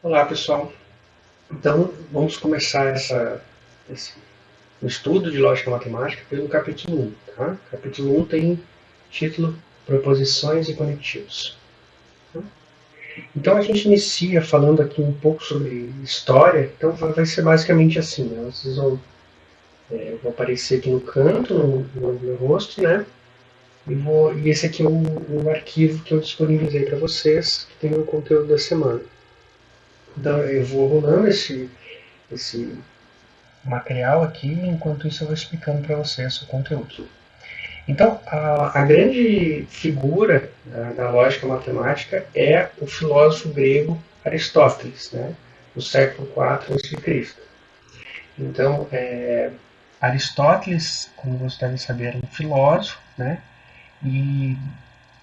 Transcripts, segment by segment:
Olá, pessoal. Então, vamos começar esse estudo de lógica matemática pelo capítulo 1. Tá? Capítulo 1 tem título Proposições e Conectivos. Então, a gente inicia falando aqui um pouco sobre história. Então, vai ser basicamente assim. Né? Eu vou aparecer aqui no canto, no meu rosto, né? E esse aqui é o arquivo que eu disponibilizei para vocês, que tem o conteúdo da semana. Então, eu vou rolando esse material aqui, enquanto isso eu vou explicando para vocês o conteúdo. Então, a grande figura da lógica matemática é o filósofo grego Aristóteles, né, do século IV a.C. Então, Aristóteles, como vocês devem saber, era um filósofo, né, e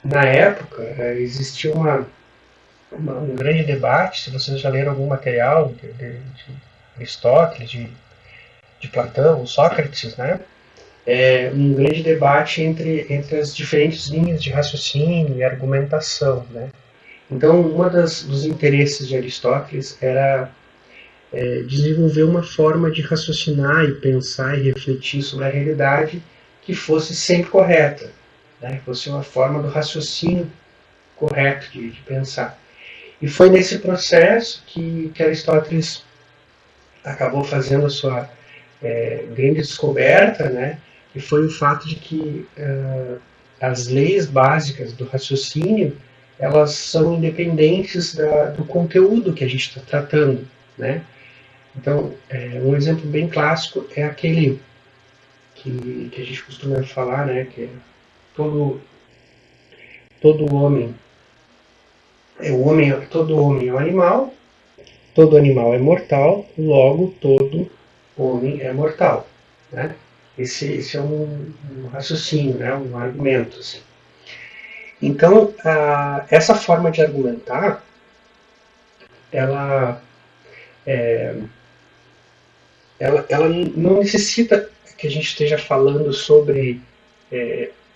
na época existia um grande debate, se vocês já leram algum material de Aristóteles, de Platão, Sócrates, né, um grande debate entre as diferentes linhas de raciocínio e argumentação. Né? Então, dos interesses de Aristóteles era desenvolver uma forma de raciocinar e pensar e refletir sobre a realidade que fosse sempre correta, né? Que fosse uma forma do raciocínio correto de pensar. E foi nesse processo que Aristóteles acabou fazendo a sua grande descoberta, né? Que foi o fato de que as leis básicas do raciocínio elas são independentes do conteúdo que a gente está tratando, né? Então, um exemplo bem clássico é aquele que a gente costuma falar, né? Que é todo todo homem todo homem é um animal, todo animal é mortal, logo todo homem é mortal, né? Esse é um raciocínio, né? Um argumento. Assim. Então, essa forma de argumentar, ela, ela não necessita que a gente esteja falando sobre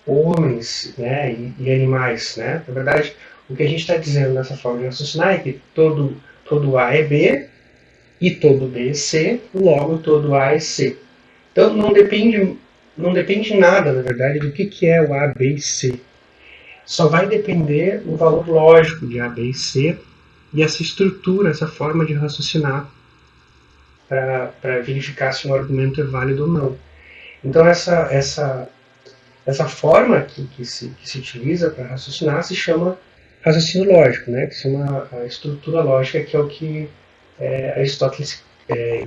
homens, né, e animais. Né? Na verdade, o que a gente está dizendo nessa forma de raciocinar é que todo A é B e todo B é C, logo todo A é C. Então, não depende nada, na verdade, do que é o A, B e C. Só vai depender do valor lógico de A, B e C e essa estrutura, essa forma de raciocinar para verificar se um argumento é válido ou não. Então, essa forma que se utiliza para raciocinar se chama raciocínio lógico, né? Que se chama a estrutura lógica, que é o que Aristóteles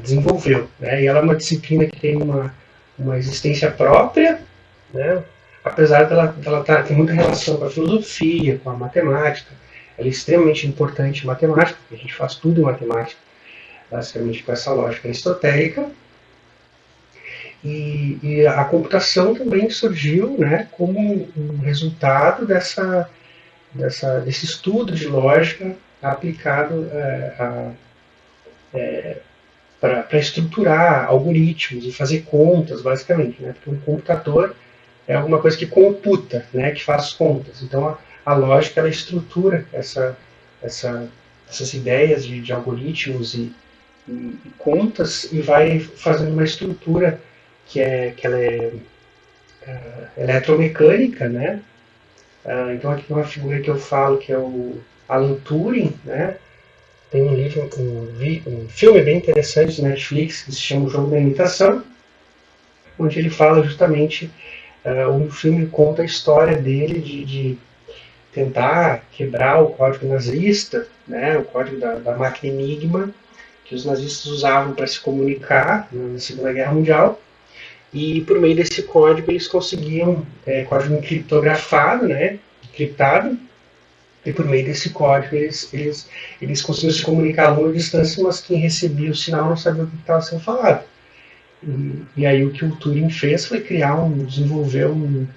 desenvolveu. Né? E ela é uma disciplina que tem uma existência própria, né? Apesar dela ter muita relação com a filosofia, com a matemática. Ela é extremamente importante em matemática, porque a gente faz tudo em matemática, basicamente com essa lógica aristotélica. E a computação também surgiu, né, como um resultado desse estudo de lógica aplicado para estruturar algoritmos e fazer contas, basicamente. Né, porque um computador é alguma coisa que computa, né, que faz contas. Então, a lógica ela estrutura essas ideias de algoritmos e contas e vai fazendo uma estrutura que ela é eletromecânica, né? Então aqui tem uma figura que eu falo que é o Alan Turing, né? Tem um livro, um filme bem interessante de Netflix que se chama O Jogo da Imitação, onde ele fala justamente, o filme conta a história dele de tentar quebrar o código nazista, né? O código da máquina Enigma, que os nazistas usavam para se comunicar na Segunda Guerra Mundial. E por meio desse código eles conseguiam, código encriptografado, né, encriptado, e por meio desse código eles conseguiam se comunicar a longa distância, mas quem recebia o sinal não sabia o que estava sendo falado. E aí o que o Turing fez foi desenvolver um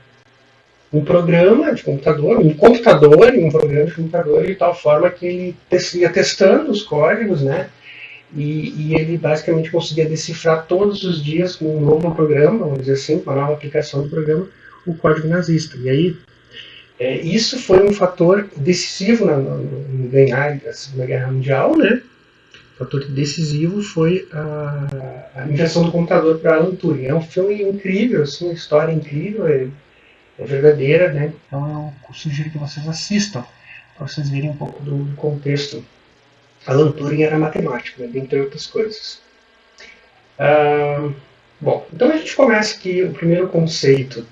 programa de computador, um programa de computador de tal forma que ele ia testando os códigos, né, e ele basicamente conseguia decifrar todos os dias com um novo programa, vamos dizer assim, uma nova aplicação do programa, o código nazista. E aí, isso foi um fator decisivo em ganhar a Segunda Guerra Mundial, né? fator decisivo foi a invenção do computador para Alan Turing. É um filme incrível, assim, uma história incrível, é verdadeira, né? Então eu sugiro que vocês assistam, para vocês verem um pouco do contexto. Alan Turing era matemático, né, dentre outras coisas. Ah, bom, então a gente começa aqui o primeiro conceito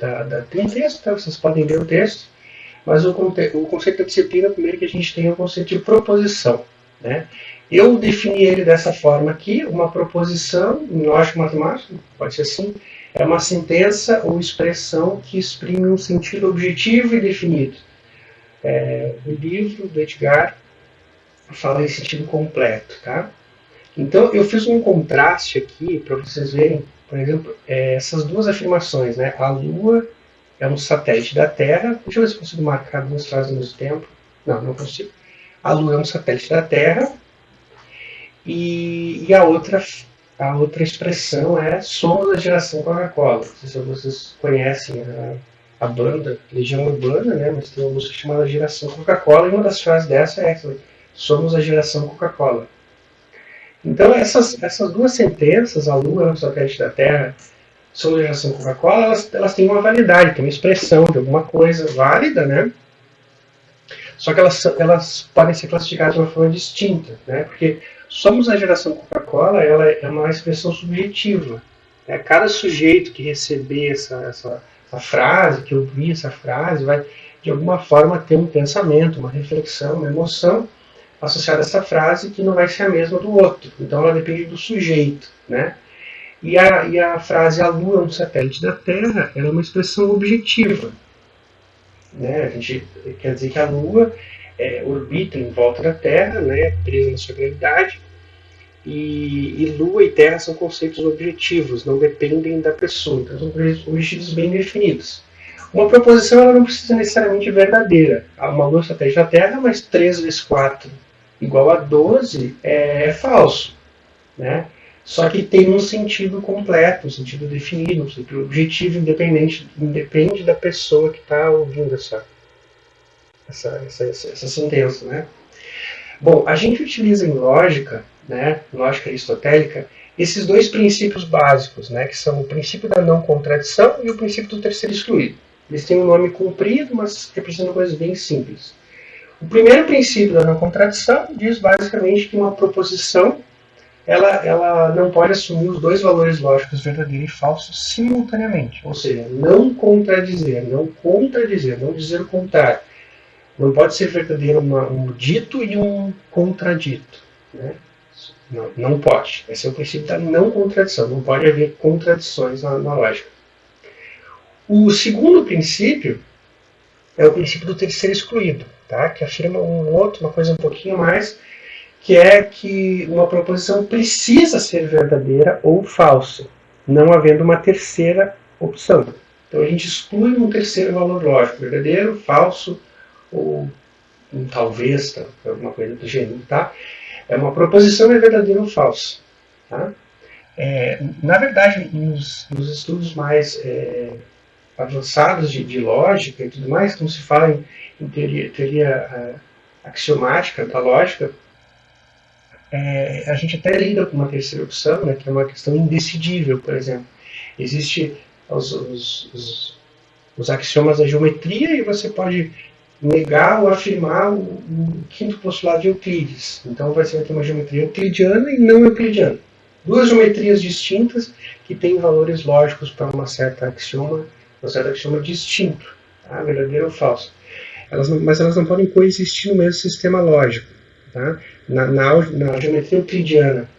tem um texto, tá? Vocês podem ver o texto, mas o conceito da disciplina, primeiro que a gente tem é o conceito de proposição, né? Eu defini ele dessa forma aqui, uma proposição, em lógica matemática, pode ser assim, é uma sentença ou expressão que exprime um sentido objetivo e definido. O livro do Edgar fala em sentido completo, tá? Então eu fiz um contraste aqui para vocês verem, por exemplo, essas duas afirmações, né? A Lua é um satélite da Terra. Deixa eu ver se eu consigo marcar duas frases ao mesmo tempo. Não, não consigo. A Lua é um satélite da Terra e a outra expressão é somos a geração Coca-Cola. Não sei se vocês conhecem a banda Legião Urbana, né? Mas tem uma música chamada Geração Coca-Cola e uma das frases dessa é essa: somos a geração Coca-Cola. Então essas duas sentenças, a Lua é um satélite da Terra, somos a geração Coca-Cola, elas têm uma validade, têm uma expressão de alguma coisa válida, né? Só que elas podem ser classificadas de uma forma distinta, né? Porque somos a geração Coca-Cola, ela é uma expressão subjetiva. Né? Cada sujeito que receber essa frase, que ouvir essa frase, vai de alguma forma ter um pensamento, uma reflexão, uma emoção associada a essa frase que não vai ser a mesma do outro. Então ela depende do sujeito, né? E a frase a Lua é um satélite da Terra, ela é uma expressão objetiva. Né? A gente quer dizer que a Lua orbita em volta da Terra, né, presa na sua gravidade, e Lua e Terra são conceitos objetivos, não dependem da pessoa, então são objetivos bem definidos. Uma proposição ela não precisa necessariamente verdadeira. Uma Lua satélite da Terra, mas 3 vezes 4 igual a 12 é falso. Né? Só que tem um sentido completo, um sentido definido, um sentido objetivo, independe da pessoa que está ouvindo essa sentença. Né? Bom, a gente utiliza em lógica, né, lógica aristotélica, esses dois princípios básicos, né, que são o princípio da não contradição e o princípio do terceiro excluído. Eles têm um nome comprido, mas representam coisas bem simples. O primeiro princípio da não contradição diz basicamente que uma proposição ela não pode assumir os dois valores lógicos verdadeiro e falso simultaneamente. Ou seja, não contradizer, não dizer o contrário. Não pode ser verdadeiro um dito e um contradito. Né? Não pode. Esse é o princípio da não contradição. Não pode haver contradições na lógica. O segundo princípio é o princípio do terceiro excluído, tá? Que afirma uma coisa um pouquinho mais, que é que uma proposição precisa ser verdadeira ou falsa, não havendo uma terceira opção. Então a gente exclui um terceiro valor lógico, verdadeiro, falso ou talvez, alguma coisa do gênero. Tá? Uma proposição é verdadeira ou falsa. Tá? Na verdade, nos estudos mais avançados de lógica e tudo mais, quando se fala em teoria axiomática da lógica, a gente até lida com uma terceira opção, né, que é uma questão indecidível, por exemplo. Existem os axiomas da geometria e você pode negar ou afirmar o quinto postulado de Euclides. Então vai ter uma geometria euclidiana e não euclidiana. Duas geometrias distintas que têm valores lógicos para um certo axioma distinto, tá? Verdadeiro ou falso. Mas elas não podem coexistir no mesmo sistema lógico. Tá? Na geometria euclidiana,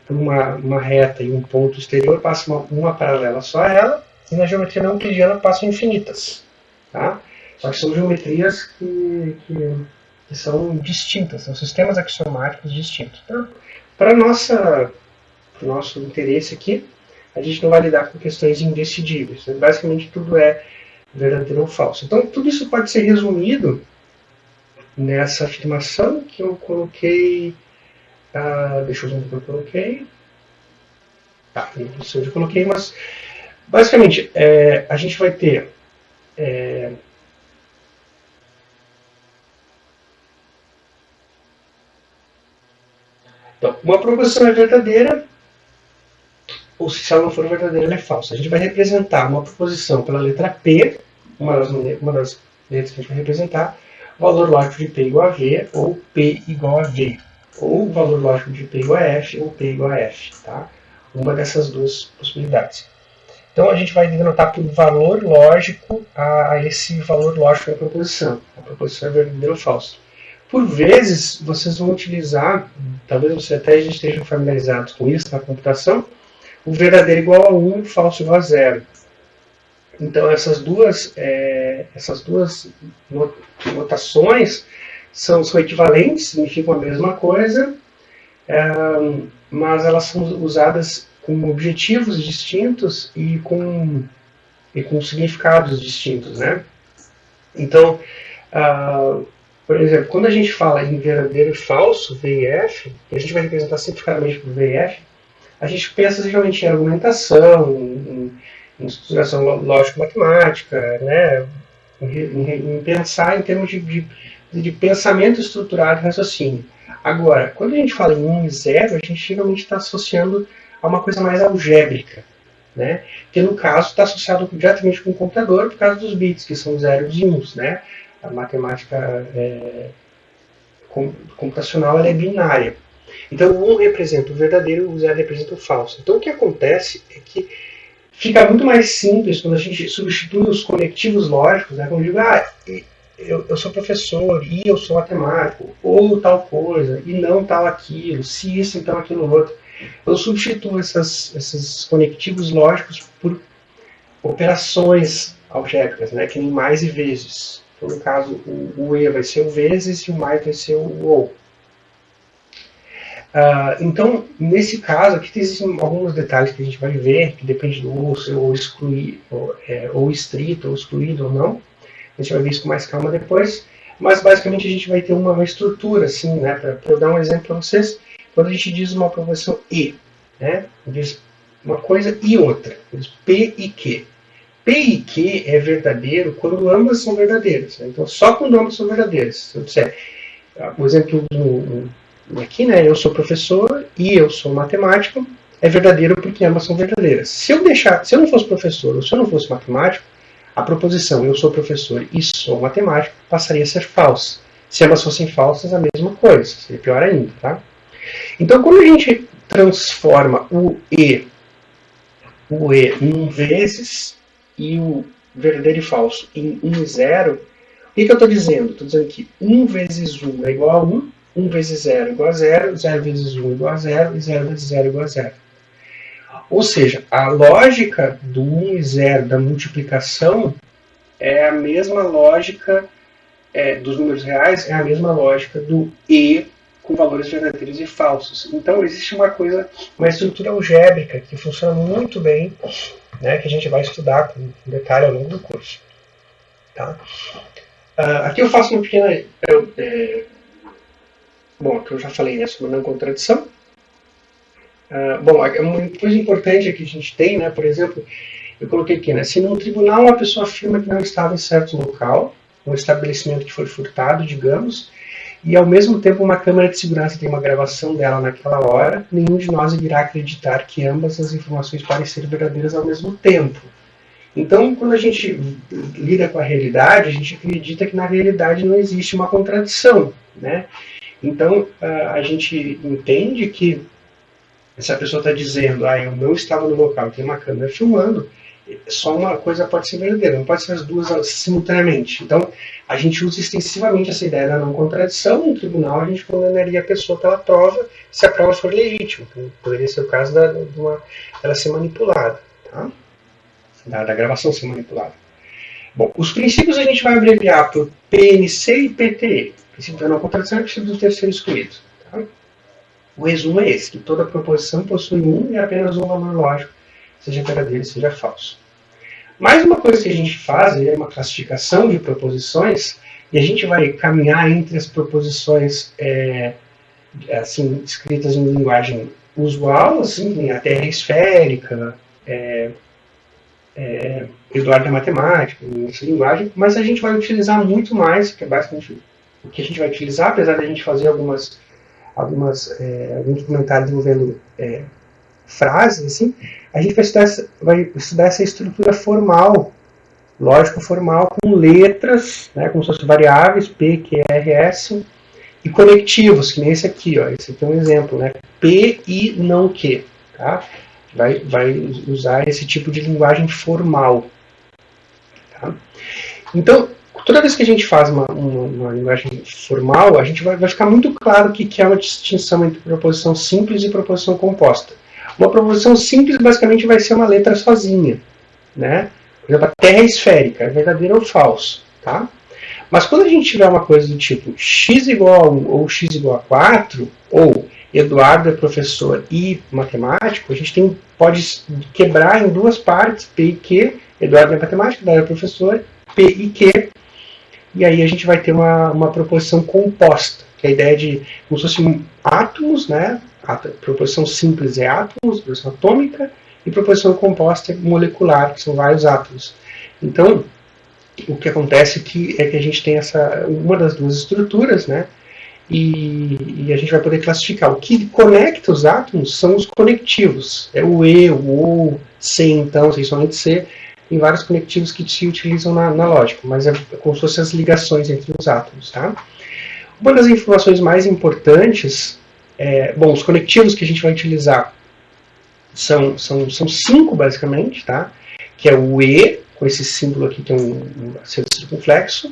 por uma reta e um ponto exterior, passa uma paralela só a ela, e na geometria não euclidiana passam infinitas. Tá? Só que são geometrias que são distintas, são sistemas axiomáticos distintos. Então, para o nosso interesse aqui, a gente não vai lidar com questões indecidíveis. Basicamente, tudo é verdadeiro ou falso. Então, tudo isso pode ser resumido nessa afirmação que eu coloquei. Deixa eu ver onde eu coloquei. Não sei onde eu coloquei, mas basicamente a gente vai ter Então, uma proposição é verdadeira, ou se ela não for verdadeira, ela é falsa. A gente vai representar uma proposição pela letra P, uma das letras que a gente vai representar, o valor lógico de P igual a V, ou P igual a V. Ou o valor lógico de P igual a F, ou P igual a F. Tá? Uma dessas duas possibilidades. Então a gente vai denotar por valor lógico a esse valor lógico da proposição. A proposição é verdadeira ou falsa. Por vezes, vocês vão utilizar, talvez você até esteja familiarizado com isso na computação, o verdadeiro igual a 1 e o falso igual a 0. Então essas duas notações são equivalentes, significam a mesma coisa, mas elas são usadas com objetivos distintos e com significados distintos, né? Então, por exemplo, quando a gente fala em verdadeiro e falso, V e F, que a gente vai representar simplificadamente por V e F, a gente pensa geralmente em argumentação, em estruturação lógico-matemática, né? Em pensar em termos de pensamento estruturado e raciocínio. Agora, quando a gente fala em 1 e 0, a gente geralmente está associando a uma coisa mais algébrica, né? Que no caso está associado diretamente com o computador por causa dos bits, que são zeros e uns, né? A matemática computacional ela é binária. Então o 1 representa o verdadeiro e o 0 representa o falso. Então o que acontece é que fica muito mais simples quando a gente substitui os conectivos lógicos, né? Quando eu digo, eu sou professor e eu sou matemático, ou tal coisa, e não tal aquilo, se isso, então aquilo outro. Eu substituo esses conectivos lógicos por operações algébricas, né? Que nem mais e vezes. Então, no caso, o E vai ser o vezes e o mais vai ser o ou. Então, nesse caso, aqui existem alguns detalhes que a gente vai ver, que depende do ou ser ou excluir, ou estrito, ou excluído ou não. A gente vai ver isso com mais calma depois. Mas, basicamente, a gente vai ter uma estrutura, assim, né? Para eu dar um exemplo para vocês, quando a gente diz uma proposição E, né? Diz uma coisa e outra. Diz P e Q. P e Q é verdadeiro quando ambas são verdadeiras. Né? Então, só quando ambas são verdadeiras. Se eu disser, o exemplo aqui, né, eu sou professor e eu sou matemático, é verdadeiro porque ambas são verdadeiras. Se eu não fosse professor ou se eu não fosse matemático, a proposição eu sou professor e sou matemático passaria a ser falsa. Se ambas fossem falsas, a mesma coisa, seria pior ainda, tá? Então, quando a gente transforma o E em vezes e o verdadeiro e falso em 1 e 0, o que eu estou dizendo? Estou dizendo que 1 vezes 1 é igual a 1, 1 vezes 0 é igual a 0, 0 vezes 1 é igual a 0 e 0 vezes 0 é igual a 0. Ou seja, a lógica do 1 e 0 da multiplicação é a mesma lógica dos números reais, é a mesma lógica do E com valores verdadeiros e falsos. Então existe uma estrutura algébrica que funciona muito bem, né, que a gente vai estudar com detalhe ao longo do curso. Tá? Aqui eu faço uma pequena... bom, aqui eu já falei, né, sobre a não contradição. Bom, uma coisa importante que a gente tem, né, por exemplo, eu coloquei aqui, né, se num tribunal uma pessoa afirma que não estava em certo local, um estabelecimento que foi furtado, digamos, e ao mesmo tempo uma câmera de segurança tem uma gravação dela naquela hora, nenhum de nós irá acreditar que ambas as informações podem ser verdadeiras ao mesmo tempo. Então, quando a gente lida com a realidade, a gente acredita que na realidade não existe uma contradição, né? Então, a gente entende que se a pessoa está dizendo, eu não estava no local, tem uma câmera filmando, só uma coisa pode ser verdadeira, não pode ser as duas simultaneamente. Então, a gente usa extensivamente essa ideia da não contradição. No tribunal, a gente condenaria a pessoa pela prova, se a prova for legítima, que poderia ser o caso dela ser manipulada, tá? Da gravação ser manipulada. Bom, os princípios a gente vai abreviar por PNC e PTE. O princípio da não contradição é o princípio do terceiro excluído. Tá? O resumo é esse, que toda proposição possui um e apenas um valor lógico, seja verdadeiro, seja falso. Mais uma coisa que a gente faz é uma classificação de proposições, e a gente vai caminhar entre as proposições assim, escritas em linguagem usual, assim, a Terra esférica, Eduardo da matemática, nessa linguagem, mas a gente vai utilizar muito mais, que é basicamente o que a gente vai utilizar, apesar de a gente fazer algumas alguns comentários envolvendo frases, assim, a gente vai estudar essa estrutura formal, lógica formal, com letras, né, como se fossem variáveis, P, Q, R, S, e conectivos, que nem esse aqui, ó. Esse aqui é um exemplo, né? P e não Q. Tá? Vai usar esse tipo de linguagem formal. Tá? Então, toda vez que a gente faz uma linguagem formal, a gente vai ficar muito claro que é uma distinção entre proposição simples e proposição composta. Uma proposição simples basicamente vai ser uma letra sozinha. Né? Por exemplo, a Terra é esférica, é verdadeiro ou falso. Tá? Mas quando a gente tiver uma coisa do tipo x igual a 1 ou x igual a 4, ou Eduardo é professor e matemático, a gente pode quebrar em duas partes, P e Q, Eduardo é matemático, Eduardo é professor, P e Q, e aí a gente vai ter uma proposição composta, que é a ideia de como se fossem átomos, né? A proposição simples é átomos, proposição atômica, e proposição composta é molecular, que são vários átomos. Então, o que acontece é que a gente tem uma das duas estruturas, né? E a gente vai poder classificar. O que conecta os átomos são os conectivos. É o E, o O, C, então, somente C. Tem vários conectivos que se utilizam na lógica, mas é como se fossem as ligações entre os átomos. Tá? Uma das informações mais importantes, os conectivos que a gente vai utilizar são 5, basicamente, tá? Que é o E, com esse símbolo aqui que é um acento circunflexo,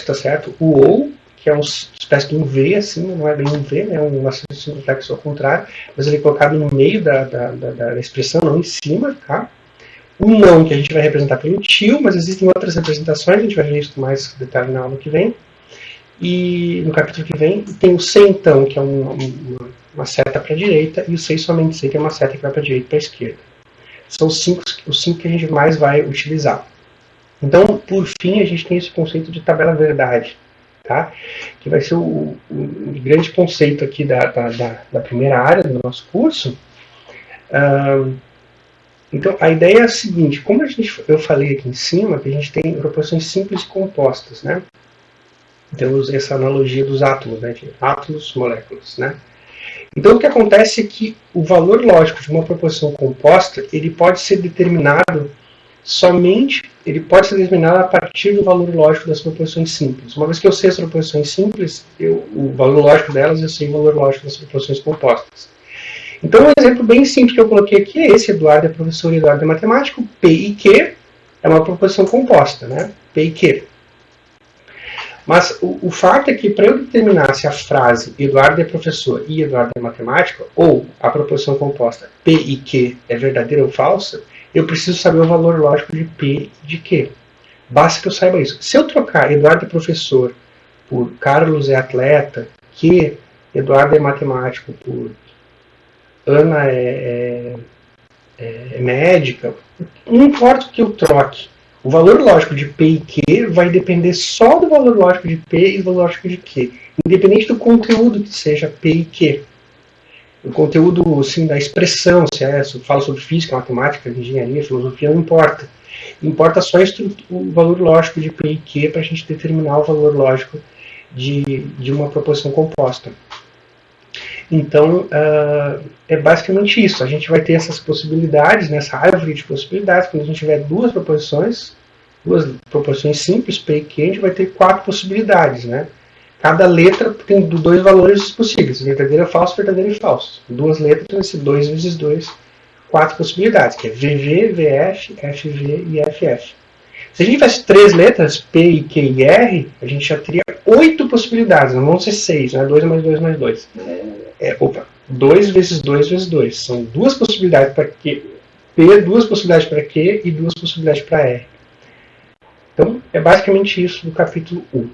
tá certo? O OU, que é uma espécie de um V, assim, não é bem um V, né? Um acento circunflexo ao contrário, mas ele é colocado no meio da expressão, não em cima, tá? O não, que a gente vai representar pelo tio, mas existem outras representações, a gente vai ver isso com mais detalhe na aula que vem. E no capítulo que vem, tem o C então, que é uma seta para a direita, e o C somente C, que é uma seta que vai para a direita e para a esquerda. São os cinco que a gente mais vai utilizar. Então, por fim, a gente tem esse conceito de tabela verdade, tá? Que vai ser o grande conceito aqui da primeira área do nosso curso. Então, a ideia é a seguinte, como eu falei aqui em cima, que a gente tem proporções simples e compostas, né? Então, eu usei essa analogia dos átomos, né? De átomos, moléculas, né? Então, o que acontece é que o valor lógico de uma proporção composta, ele pode ser determinado a partir do valor lógico das proporções simples. Uma vez que eu sei as proporções simples, o valor lógico delas, eu sei o valor lógico das proporções compostas. Então, um exemplo bem simples que eu coloquei aqui é esse: Eduardo é professor e Eduardo é matemático, P e Q é uma proporção composta, né? P e Q. Mas o fato é que para eu determinar se a frase Eduardo é professor e Eduardo é matemático, ou a proporção composta P e Q é verdadeira ou falsa, eu preciso saber o valor lógico de P e de Q. Basta que eu saiba isso. Se eu trocar Eduardo é professor por Carlos é atleta, que Eduardo é matemático por Ana é médica, não importa o que eu troque. O valor lógico de P e Q vai depender só do valor lógico de P e do valor lógico de Q, independente do conteúdo que seja P e Q. O conteúdo, assim, da expressão, se fala sobre física, matemática, engenharia, filosofia, não importa. Importa só o valor lógico de P e Q para a gente determinar o valor lógico de uma proporção composta. Então, é basicamente isso. A gente vai ter essas possibilidades, nessa árvore de possibilidades. Quando a gente tiver duas proporções simples, P e Q, a gente vai ter 4 possibilidades, né? Cada letra tem 2 valores possíveis, verdadeiro, falso, verdadeiro e falso. 2 letras vai ser 2 vezes 2, 4 possibilidades, que é VV, VF, FV e FF. Se a gente tivesse 3 letras, P, Q e R, a gente já teria 8 possibilidades, não vão ser 6, né? 2 mais 2 mais 2. 2 vezes 2 vezes 2. São 2 possibilidades para Q, P, 2 possibilidades para Q e 2 possibilidades para R. Então, é basicamente isso do capítulo 1.